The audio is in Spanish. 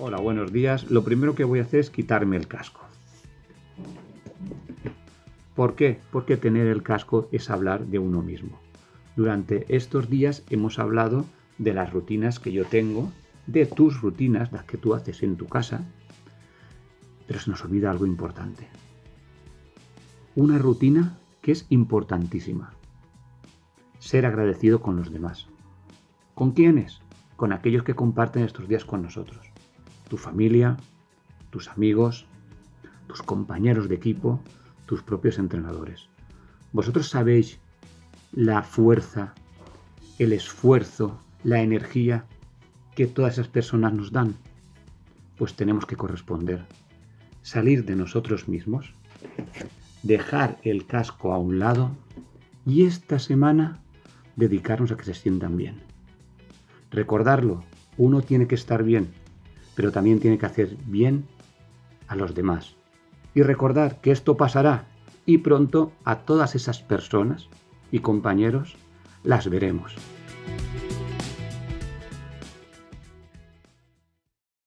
Hola, buenos días. Lo primero que voy a hacer es quitarme el casco. ¿Por qué? Porque tener el casco es hablar de uno mismo. Durante estos días hemos hablado de las rutinas que yo tengo, de tus rutinas, las que tú haces en tu casa, pero se nos olvida algo importante. Una rutina que es importantísima. Ser agradecido con los demás. ¿Con quiénes? Con aquellos que comparten estos días con nosotros. Tu familia, tus amigos, tus compañeros de equipo, tus propios entrenadores. Vosotros sabéis la fuerza, el esfuerzo, la energía que todas esas personas nos dan. Pues tenemos que corresponder. Salir de nosotros mismos, dejar el casco a un lado y esta semana dedicarnos a que se sientan bien. Recordarlo, uno tiene que estar bien, pero también tiene que hacer bien a los demás. Y recordar que esto pasará y pronto a todas esas personas y compañeros las veremos.